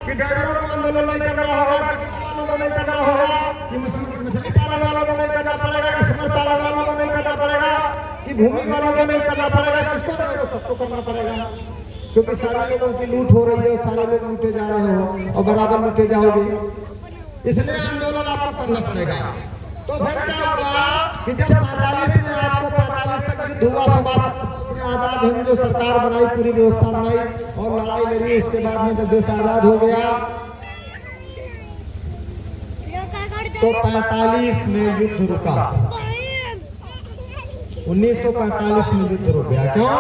कि ड्राइवरों को आंदोलन नहीं करना होगा, किसानों को नहीं करना होगा, कि मछली पालन वालों को नहीं करना पड़ेगा, कि सुअर पालन वालों को नहीं करना पड़ेगा, कि भूमि वालों को नहीं करना पड़ेगा, किसको नहीं, तो सबको करना पड़ेगा, क्योंकि सारे लोगों की लूट हो रही है और सारे लोग लूटे जा रहे हो और बराबर लूटे जाओगे, इसलिए आंदोलन आपको करना पड़ेगा। तो फिर क्या हुआ कि जब 47 में आपको 45 तक युद्ध हुआ, सुभाष आजाद हिंद जो सरकार बनाई, पूरी व्यवस्था बनाई और लड़ाई लड़ी, उसके बाद में जब देश आजाद हो गया तो 45 में युद्ध रुका। 1945 में युद्ध रुक गया। क्यों?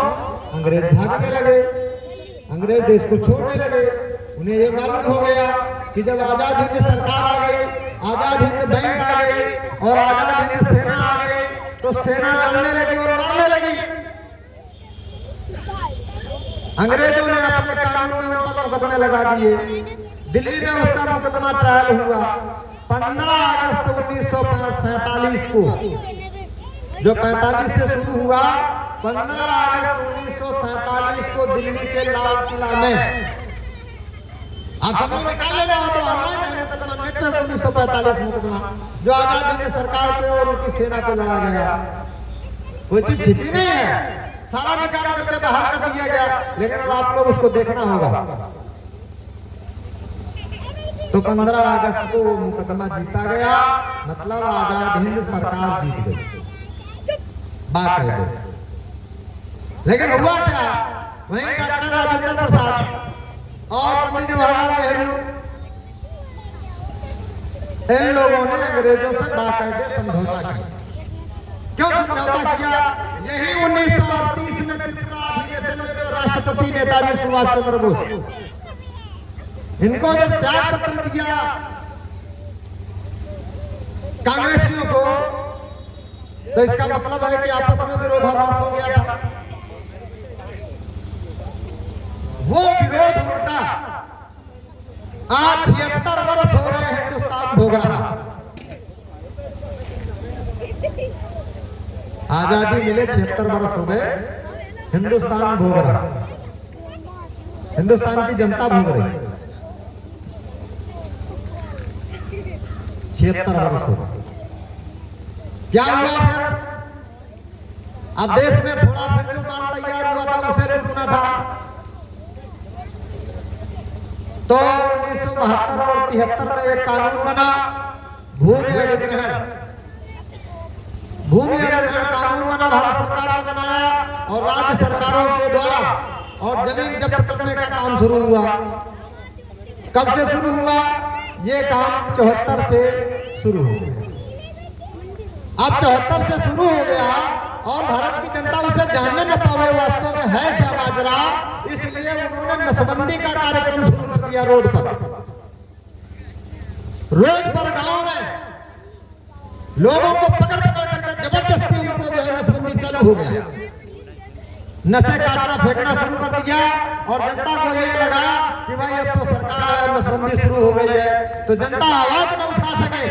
अंग्रेज भागने लगे, अंग्रेज देश को छोड़ने लगे। उन्हें ये मालूम हो गया कि जब आजाद हिंद सरकार आ गई, आजाद हिंद बैंक आ गई और आजाद हिंद सेना आ गई, तो सेना लड़ने लगी और मारने लगी। अंग्रेजों ने अपने कानून में उन पर मुकदमे लगा दिए। दिल्ली में उसका मुकदमा ट्रायल हुआ 15 अगस्त 1947 को, जो 45 से शुरू हुआ। 15 अगस्त 1947 को दिल्ली के लाल किला में, आप सब लोग निकाल लेना हो तो ऑनलाइन है मुकदमा, नेट पे 1945 मुकदमा जो आजाद हिंद सरकार पे और उसकी सेना पे लड़ा गया। कोई चीज छिपी नहीं है, सारा निकाल करके बाहर कर दिया गया, लेकिन अब आप लोग उसको देखना होगा। तो 15 अगस्त को मुकदमा जीता गया, मतलब आजाद हिंद सरकार जीत गई बाकायदे। लेकिन हुआ क्या? वहीं डॉक्टर राजेंद्र प्रसाद और पंडित जवाहरलाल नेहरू, इन लोगों ने अंग्रेजों से बाकायदे समझौता किया। क्यों समझौता किया? यही 1938 में त्रिपुरा अधिवेशन में जो राष्ट्रपति नेताजी सुभाष चंद्र बोस, इनको जब त्याग पत्र दिया कांग्रेसियों को, तो इसका मतलब है कि आपस में विरोधाभास हो गया था। वो विरोध उनका आज 76 वर्ष हो रहे हैं हिंदुस्तान भोग रहा। आजादी मिले 76 वर्ष हो गए, हिंदुस्तान भोग रहा, हिंदुस्तान की जनता भोग रही। 76 वर्ष हो गए। क्या हुआ फिर? अब देश में थोड़ा फिर जो माल तैयार हुआ था उसे लूटना था। तो 1972 और 73 में एक कानून बना, भूमि अधिग्रहण। भूमि अधिग्रहण कानून बना, भारत सरकार ने बनाया और राज्य सरकारों के द्वारा, और जमीन जब्त करने का काम शुरू हुआ। कब से शुरू हुआ? ये काम 74 से शुरू हो गया। अब 74 से शुरू हो गया और भारत की जनता उसे जानने न पावे वास्तव में है क्या माजरा, इसलिए उन्होंने नसबंदी का कार्यक्रम शुरू कर दिया। रोड पर गांव में लोगों को पकड़ पकड़ करके जबरदस्ती उनको जो है नसबंदी चालू हो गया। नशे काटना फेंकना शुरू कर दिया और जनता को ये लगा कि भाई अब तो सरकार है और नसबंदी शुरू हो गई है, तो जनता आवाज न उठा सके,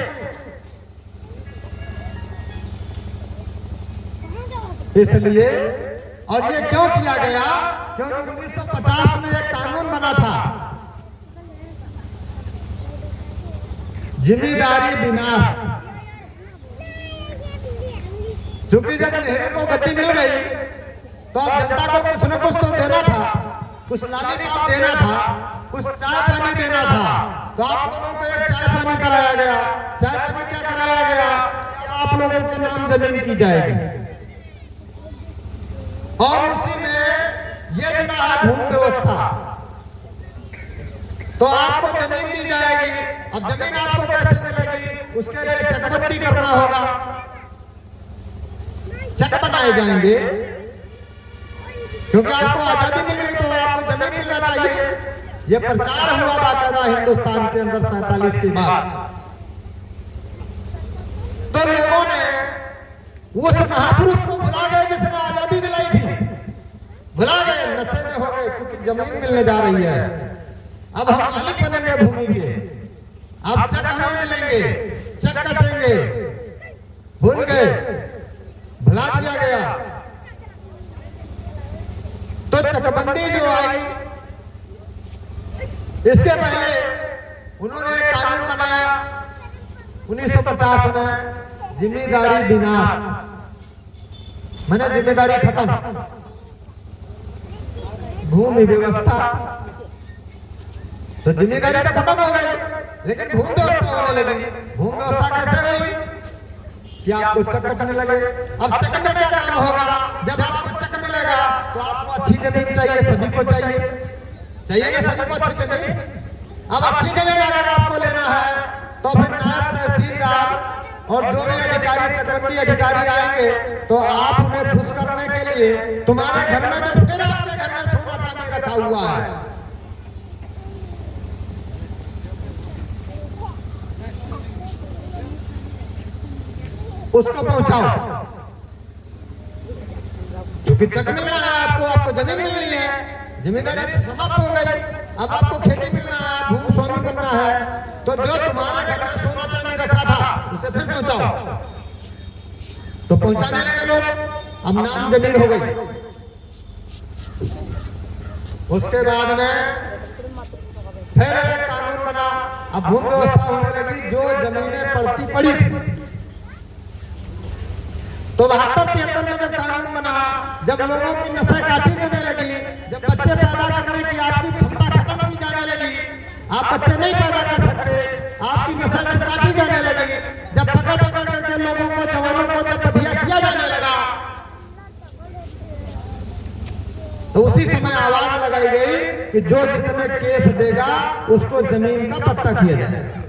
इसलिए। और ये क्यों किया गया? क्योंकि 1950 में एक कानून बना था, जिम्मेदारी विनाश। क्योंकि जब नेहरू को गद्दी मिल गई तो अब जनता को कुछ न कुछ तो देना था, कुछ लालीपाप देना था, कुछ चाय पानी देना था। तो आप लोगों को एक चाय पानी कराया गया। चाय पानी क्या कराया गया? आप लोगों के नाम जमीन की जाएगी और उसी में ये जुड़ा है भूमि व्यवस्था, तो आपको जमीन दी जाएगी। अब जमीन आपको कैसे मिलेगी? उसके लिए चकबंदी करना होगा, चक बनाए जाएंगे, क्योंकि आपको आजादी मिल गई तो आपको जमीन मिलना चाहिए। यह प्रचार हुआ बाकायदा हिंदुस्तान के अंदर 47 के बाद। तो लोगों ने उस महापुरुष को भुला गए जिसने आजादी दिलाई थी, भुला गए, नशे में हो गए, क्योंकि जमीन मिलने जा रही है। अब हम मालिक बनेंगे भूमि के, अब चक हमें मिलेंगे, चक कटेंगे, भूल गए, भुला दिया गया। तो चकबंदी जो आई इसके पहले उन्होंने एक कानून बनाया 1950 में, जिम्मेदारी विनाश, मैंने जिम्मेदारी खत्म, भूमि व्यवस्था तो जिम्मेदारी तो खत्म हो गई, लेकिन भूमि व्यवस्था होने लगी। भूमि व्यवस्था कैसे हुई कि आपको चक कटने लगे। अब चक में क्या काम होगा? जब आपको चक मिलेगा तो आपको अच्छी जमीन चाहिए, सभी को चाहिए, चाहिए ना सभी को अच्छी जमीन। अब अच्छी जमीन अगर आपको लेना है तो फिर नायब तहसीलदार और जो भी अधिकारी, चकबंदी अधिकारी आएंगे तो आप उन्हें खुश करने के लिए तुम्हारे घर में जो फिर आपके घर में सोना चांदी रखा हुआ है उसको पहुंचाओ, क्योंकि चक मिलना है आपको, आपको जमीन मिलनी है, जिम्मेदारी समाप्त हो गई। अब आपको खेती मिलना है, भूमि स्वामी बनना है, तो जो तुम्हारे घर में सोना चांदी रखा था उसे फिर पहुंचाओ। तो पहुंचाने लगे लोग, अब नाम जमीन हो गई। उसके बाद में फिर एक कानून बना, अब भूमि व्यवस्था होने लगी। जो जमीनें पड़ती पड़ी तो 72-73 में जब कानून बना, जब लोगों की नसें काटी जाने लगी, जब बच्चे पैदा करने की आपकी क्षमता खत्म की जाने लगी, आप बच्चे नहीं पैदा कर सकते, आपकी नसें जब काटी जाने लगी, जब पकड़ पकड़ करके लोगों को, जवानों को जब बधिया किया जाने लगा, तो उसी समय आवाज लगाई गई कि जो जितने केस देगा उसको जमीन का पट्टा किया जाएगा।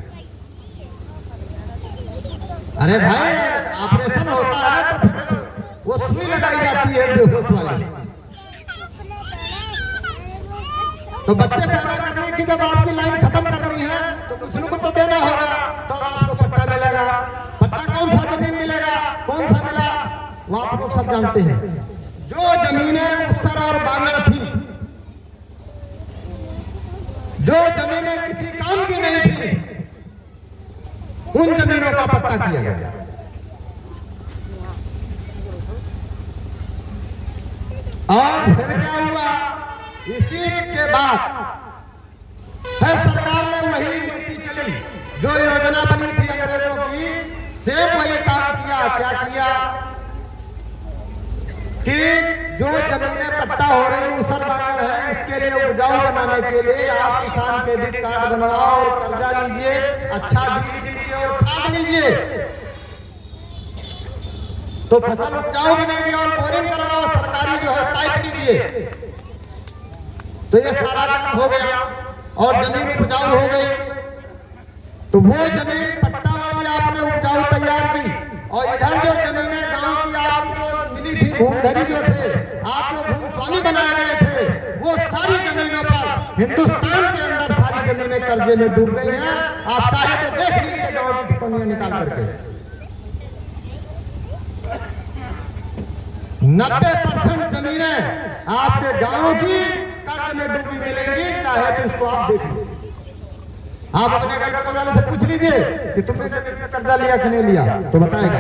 अरे भाई, ऑपरेशन होता है तो फिर वो सुई लगाई जाती है बेहोश वाली। तो बच्चे पैदा करने की जब आपकी लाइन खत्म करनी है तो कुछ लोग तो देना होगा, तो आपको पट्टा मिलेगा। पट्टा कौन सा जमीन मिलेगा, कौन सा मिला, वो आप लोग सब जानते हैं। जो जमीनें उसर और बांगड़ थी, जो जमीनें किसी काम की नहीं थी, उन जमीनों का पट्टा किया गया। और फिर क्या हुआ? इसी के बाद फिर सरकार ने वही नीति चली, जो योजना बनी थी अंग्रेजों की, सेम वही काम किया। क्या किया कि जो जमीनें पट्टा हो रही उसर बांगड़ है, इसके लिए उपजाऊ बनाने के लिए आप किसान क्रेडिट कार्ड बनवाओ और कर्जा लीजिए, अच्छा बीज लीजिए और खाद लीजिए, तो फसल उपजाऊ बनेगी। और बोरिंग करवाओ, सरकारी जो है पाइप लीजिए, तो ये सारा काम हो गया और जमीन उपजाऊ हो गई। तो वो जमीन पट्टा वाली आपने उपजाऊ तैयार की, और इधर जो जमीनें गांव की आपकी जो मिली थी, भूमधरी जो थे, आप जो भूमि स्वामी बनाए गए थे, वो सारी जमीनों पर हिंदुस्तान के अंदर सारी जमीनें कर्जे में डूब गई हैं। आप चाहे तो देख लीजिए गांव की टिप्पणियां निकाल करके, 90% जमीनें आपके गांव की कर्ज में डूबी मिलेंगी, चाहे तो इसको आप देख लीजिए। आप अपने घर बगल वाले से पूछ लीजिए कि तुमने जमीन पे कर्जा लिया कि नहीं लिया, तो बताएगा।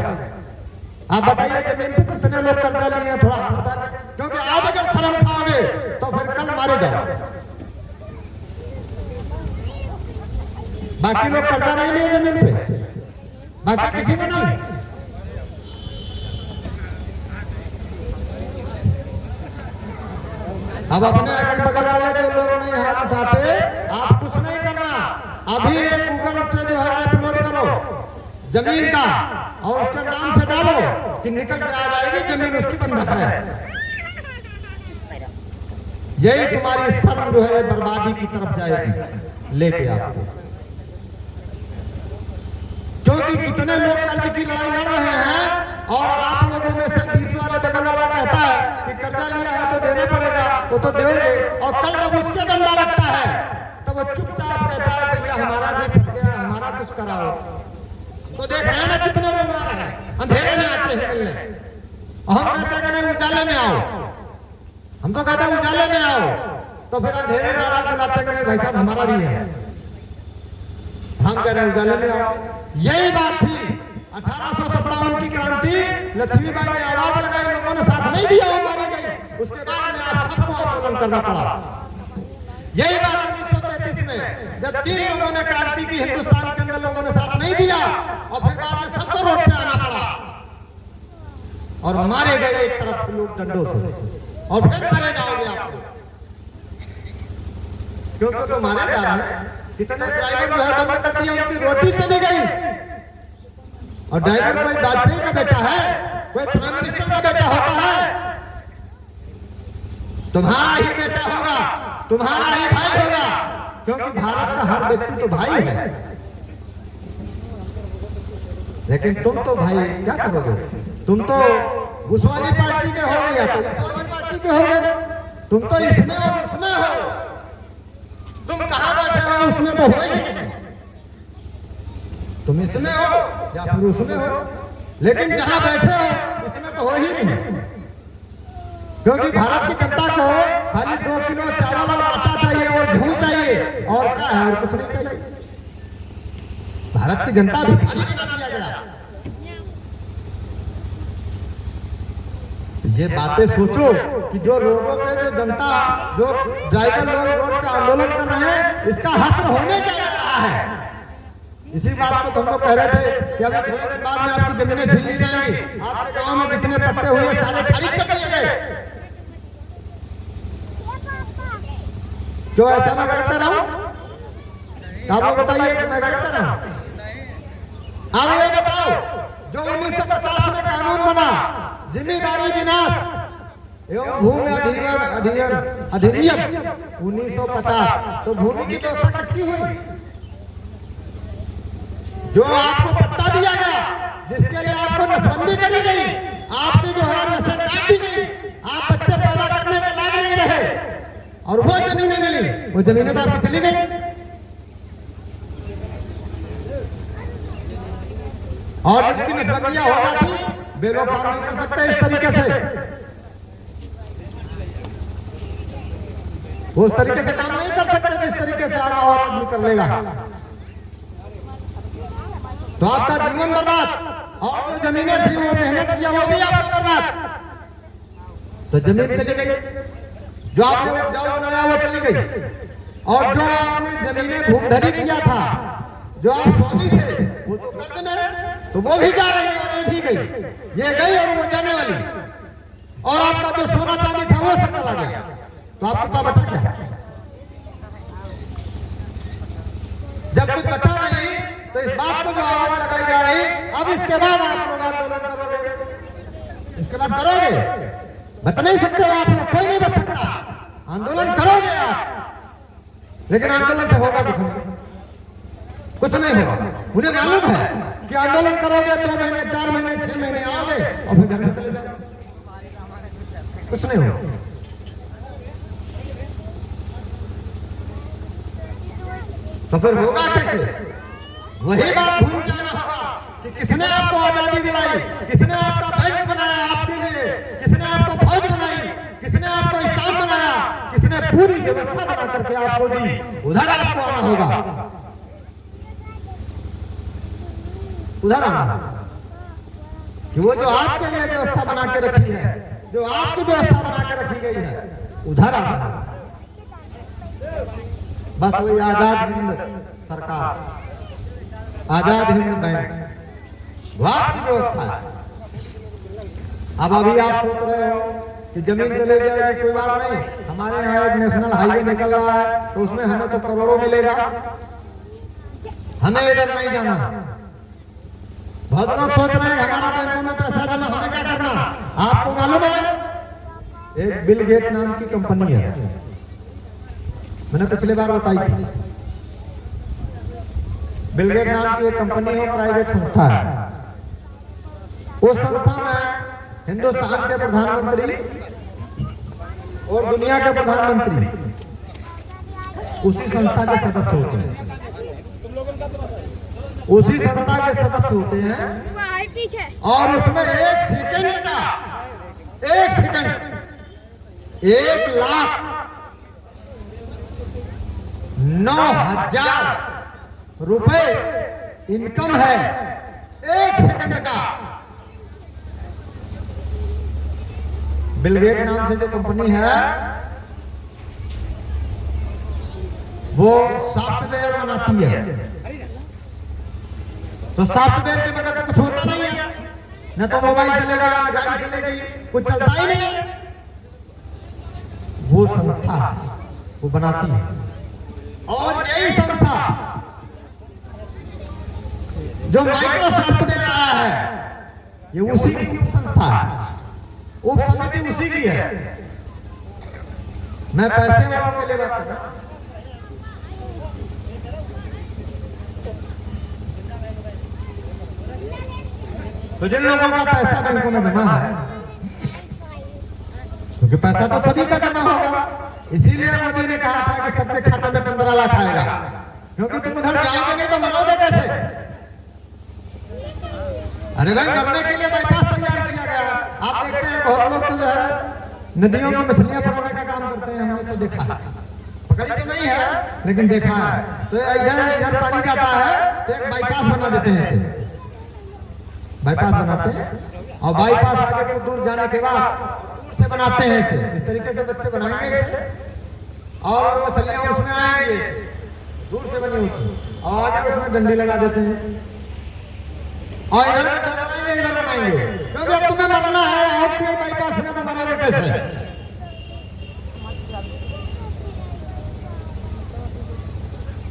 आप बताइए जमीन पे कितने लोग कर्जा लिए हैं, थोड़ा हाथ उठा के, क्योंकि आज अगर शर्म खाओगे तो फिर कल मारे जाओ। बाकी लोग कर्जा नहीं लिए जमीन पे, बाकी किसी को नहीं। अब अपने अगल बगल वाले जो लोग नहीं हाथ उठाते, आप कुछ नहीं करना, अभी एक गूगल पे जो है अपलोड करो जमीन का, और उसके नाम से डालो कि निकल के आ जाएगी जमीन उसकी बंधक है। यही तुम्हारी शर्म जो है बर्बादी की तरफ जाएगी लेके आपको, क्योंकि कितने लोग कर्ज की लड़ाई लड़ रहे हैं, और आप लोगों में से बीच वाले बगल वाला कहता है कि कर्जा लिया है तो देना पड़ेगा, वो तो दोगे, और कल जब उसके डंडा लगता है तो वो चुपचाप कहता है कि ये हमारा भी फंस गया, हमारा कुछ कराओ। तो देख रहे हैं ना कितने लोग आ रहे हैं, अंधेरे में आते हैं मिलने, और हम कहते हैं कि नहीं उजाले में आओ। हम तो कहते हैं उजाले में आओ, तो फिर अंधेरे में आ रहा बुलाते हैं भाई साहब हमारा भी है, हम कह रहे हैं उजाले में आओ। यही बात थी 1857 की क्रांति, लक्ष्मीबाई ने आवाज लगाई, लोगों ने साथ नहीं दिया, वो मारी गई। उसके बाद में आप सबको आंदोलन करना पड़ा। यही बात 1933 में जब 3 लोगों ने क्रांति की हिंदुस्तान के अंदर, लोगों ने साथ नहीं दिया और फिर बाद में सबको रोड पे आना पड़ा और मारे गए एक तरफ से लोग डंडों से, और फिर मारे जाओगे आप लोग, क्योंकि तो मारे जा रहे हैं। कितने ड्राइवर जो है बंद कर दिया, उनकी रोटी चली गई। और ड्राइवर कोई वाजपेयी का बेटा है, कोई प्राइम मिनिस्टर का बेटा होता है? तुम्हारा ही बेटा होगा, तुम्हारा ही भाई होगा, क्योंकि भारत का हर व्यक्ति तो भाई है। लेकिन तुम तो भाई क्या करोगे? तुम तो उस वाली पार्टी के हो गए या तो इस वाली पार्टी के हो गए। तुम तो इसमें और उसमें हो। तुम कहां बैठे हो उसमें तो हो ही नहीं। तुम इसमें हो या फिर उसमें हो, लेकिन जहां बैठे हो इसमें तो हो ही नहीं। क्योंकि भारत की जनता को खाली 2 किलो चावल और आटा चाहिए और घी चाहिए, और क्या है, और कुछ नहीं चाहिए। भारत की जनता भिखारी बना दिया गया। ये बातें सोचो कि जो रोडों पे जो जनता, जो ड्राइवर लोग रोड पे आंदोलन कर रहे हैं, इसका हश्र होने क्या लग रहा है। इसी बात को तुम लोग कह रहे थे कि अभी थोड़े दिन बाद में आपकी जमीनें छीन ली जाएंगी, आपके गांव में जितने पट्टे हुए सारे खारिज कर दिए गए। क्यों ऐसा मैं गलत कर रहा हूं? आप लोग बताइए कि मैं गलत कर रहा हूं? अब ये बताओ, जो 1950 में कानून बना, जिम्मेदारी विनाश एवं भूमि अधिनियम 1950, तो भूमि की व्यवस्था किसकी हुई? जो आपको पट्टा दिया गया, जिसके लिए आपको नसबंदी करी गई, आपकी जो है नसें काट दी गई, आप बच्चे पैदा करने के लायक नहीं रहे, और वो जमीनें मिली, वो जमीनें तो आपकी चली गई। और जिनकी नसबंदियां हो जाती, वे लोग काम नहीं कर सकते इस तरीके से, वो उस तरीके से काम नहीं कर सकते जिस तरीके से आम आदमी कर लेगा। तो आपका जीवन बर्बाद, और जो जमीनें थी वो मेहनत किया वो भी आपका बर्बाद। तो जमीन चली गई, जो आपने उपजाऊ बनाया वो चली गई, और जो आपने जमीनें भूमधरी किया था, जो आप स्वामी थे, वो तो कर्ज में, तो वो भी जा रही और ये भी गई, ये गई और वो जाने वाली। और आपका जो सोना चांदी था वो सब चला गया, तो आपके पास बचा क्या? जब कुछ बचा नहीं, तो इस बात को जो आवाज लगाई जा रही, अब इसके बाद आप लोग आंदोलन करोगे, इसके बाद करोगे, बच नहीं सकते हो आप लोग, कोई नहीं बच सकता। आंदोलन करोगे आप, लेकिन आंदोलन से होगा कुछ नहीं, कुछ नहीं होगा। मुझे मालूम है कि आंदोलन करोगे 2 महीने 4 महीने 6 महीने आओगे और फिर घर में चले जाओगे, कुछ नहीं होगा। तो फिर होगा कैसे? वही बात भूल जाना होगा कि किसने आपको आजादी दिलाई, किसने आपका बैंक बनाया आपके लिए, किसने आपको फौज बनाई, किसने आपको स्टाफ बनाया, किसने पूरी व्यवस्था बना करके आपको दी, उधर आपको आना होगा, उधर आना होगा कि वो जो आपके लिए व्यवस्था बना के रखी है, जो आपकी व्यवस्था बना के रखी गई है, उधर आना होगा। बस वही आजाद हिंद सरकार, आजाद हिंद बैंक, वो आपकी व्यवस्था है। अब अभी आप सोच रहे हो कि जमीन चले जाएगी, कोई बात नहीं, हमारे यहाँ एक नेशनल हाईवे निकल रहा है, तो उसमें हमें तो करोड़ों मिलेगा, हमें इधर नहीं जाना। बहुत लोग सोच रहे हैं हमारा बैंकों में पैसा जमा, हमें क्या करना? आपको मालूम है एक बिल गेट नाम की कंपनी है, मैंने पिछले बार बताई थी। बिल गेट नाम की एक कंपनी है, प्राइवेट संस्था है। उस संस्था में हिंदुस्तान के प्रधानमंत्री और दुनिया के प्रधानमंत्री उसी संस्था के सदस्य होते हैं, उसी संस्था के सदस्य होते हैं। और उसमें 1 सेकंड का 1 सेकंड 1,09,000 रुपए इनकम है, 1 सेकंड का। बिल गेट नाम से जो कंपनी है, वो सॉफ्टवेयर बनाती है, तो सॉफ्टवेयर के बगैर तो कुछ होता नहीं है, न तो मोबाइल चलेगा न गाड़ी चलेगी, कुछ चलता ही नहीं। वो संस्था वो बनाती है, और यही संस्था जो माइक्रोसॉफ्ट दे रहा है ये उसी की उप संस्था है, उप समिति उसी की है। मैं पैसे वालों के लिए बात कर रहा हूं। तो जिन लोगों का पैसा बैंकों में जमा है, क्योंकि पैसा तो सभी का जमा होगा, इसीलिए मोदी ने कहा था कि सबके खाते में 15 लाख आएगा, क्योंकि तुम उधर जाओगे नहीं तो मरोगे कैसे। अरे भाई, मरने के लिए बाईपास तैयार किया गया। आप देखते हैं बहुत लोग तो जो है नदियों में मछलियां पकड़ने का काम करते हैं, हमने तो देखा है, पकड़ी तो नहीं है लेकिन देखा है। तो इधर पानी जाता है तो एक बाईपास बना देते हैं, इसे बाईपास बनाते हैं, और बाईपास आगे कुछ दूर जाने के बाद दूर से बनाते हैं इसे, इस तरीके से बच्चे बनाएंगे इसे, और मछलियां उसमें आएंगी, दूर से बनी होती, और आगे उसमें डंडे लगा देते हैं, और इधर बनाएंगे इधर बनाएंगे, क्योंकि अब तुम्हें मरना है, और नहीं बाईपास में तो मरोगे कैसे।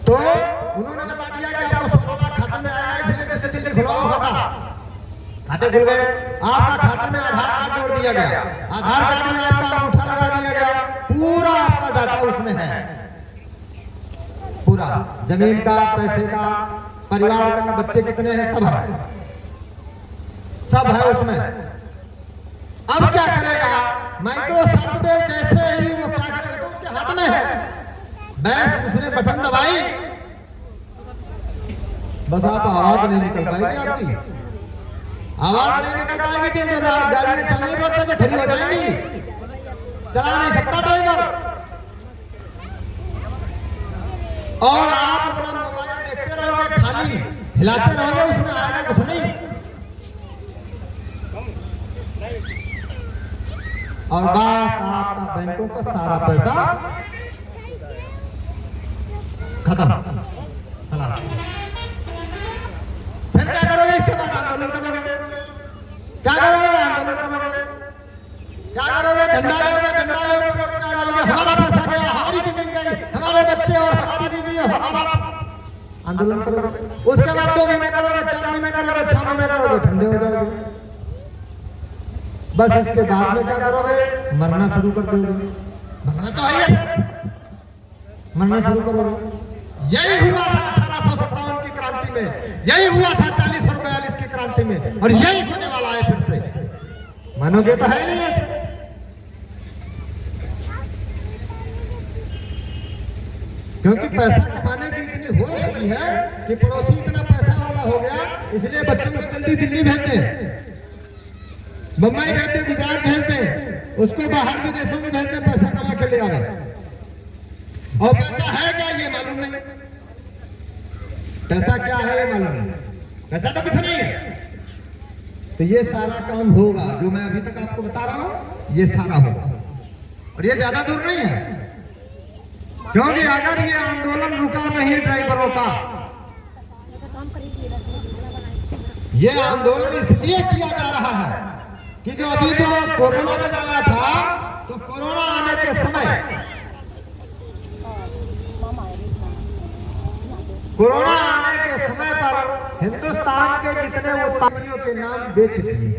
तो उन्होंने बता दिया कि आपको 16 लाख खाते में आएगा, इसलिए जल्दी जल्दी खुलाओ खाता। खाते खुल गए, आपका खाते में आधार कार्ड जोड़ दिया गया, आधार कार्ड में आपका अंगूठा लगा दिया गया, पूरा आपका डाटा उसमें है, पूरा जमीन का, पैसे का, परिवार का, बच्चे कितने हैं, सब है, सब है उसमें। अब क्या करेगा माइक्रोसॉफ्टवेयर, जैसे ही वो क्या करेगा, तो उसके हाथ में है, बस उसने बटन दबाई, बस आप आवाज नहीं निकल पाएगी, आपकी आवाज नहीं निकल पाएगी, तो गाड़ियां चल रही रोड पे तो खड़ी हो जाएंगी, चला नहीं सकता ड्राइवर, और आप अपना मोबाइल देखते रहोगे, खाली हिलाते रहोगे, उसमें आएगा कुछ नहीं। और बस आपका बैंकों का सारा पैसा खत्म, खलास। फिर क्या करोगे इसके बाद? आंदोलन करोगे, क्या करोगे? आंदोलन करोगे, क्या करोगे? झंडा लोगे, डंडा लोगे, क्या लोगे? हमारा पैसा गया, हमारी जमीन गई, हमारे बच्चे और हमारी बीवी और हमारा। आंदोलन करोगे, उसके बाद 2 महीने करोगे, 4 महीने करोगे, 6 महीने करोगे, ठंडे हो जाओगे। बस इसके बाद में क्या करोगे? मरना शुरू कर दोगे, मरना तो है, फिर मरना शुरू करोगे। यही हुआ था 1857 की क्रांति में, यही हुआ था 40 और 42 की क्रांति में, और यही होने वाला है फिर से। मानोगे तो है नहीं ऐसे। क्योंकि पैसा कमाने की इतनी होड़ लगी है कि पड़ोसी इतना पैसा वाला हो गया, इसलिए बच्चों को जल्दी दिल्ली भेजते हैं, बम्बई भेजते, गुजरात भेजते, उसको बाहर विदेशों में भेजते, पैसा कमा के ले आवे। और पैसा है क्या ये मालूम नहीं, पैसा क्या है ये मालूम नहीं, पैसा तो कुछ नहीं है। तो ये सारा काम होगा जो मैं अभी तक आपको बता रहा हूं, ये सारा होगा, और ये ज्यादा दूर नहीं है, क्योंकि अगर ये आंदोलन रुका नहीं ड्राइवरों का, ये आंदोलन इसलिए किया जा रहा है कि जो अभी जो कोरोना जब आया था, तो कोरोना आने के समय, कोरोना आने के समय पर हिंदुस्तान के जितने उत्पादों के नाम बेच दिए।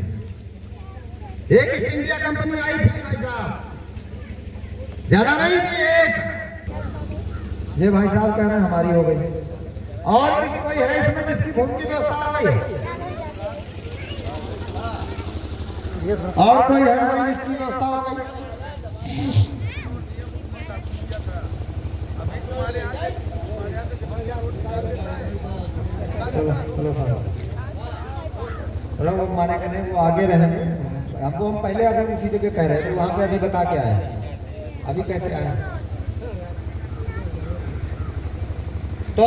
एक ईस्ट इंडिया कंपनी आई थी भाई साहब, ज्यादा नहीं थी, एक। ये भाई साहब कह रहे हैं हमारी हो गई, और कुछ कोई है इसमें जिसकी भूमि की व्यवस्था हो गई, और कोई है भाई जिसकी व्यवस्था हो गई। चलो वो मारेंगे नहीं, वो आगे रहेंगे, हमको हम पहले अभी उसी जगह कह रहे थे, वहां पे अभी बता के आए, अभी कहते आए। तो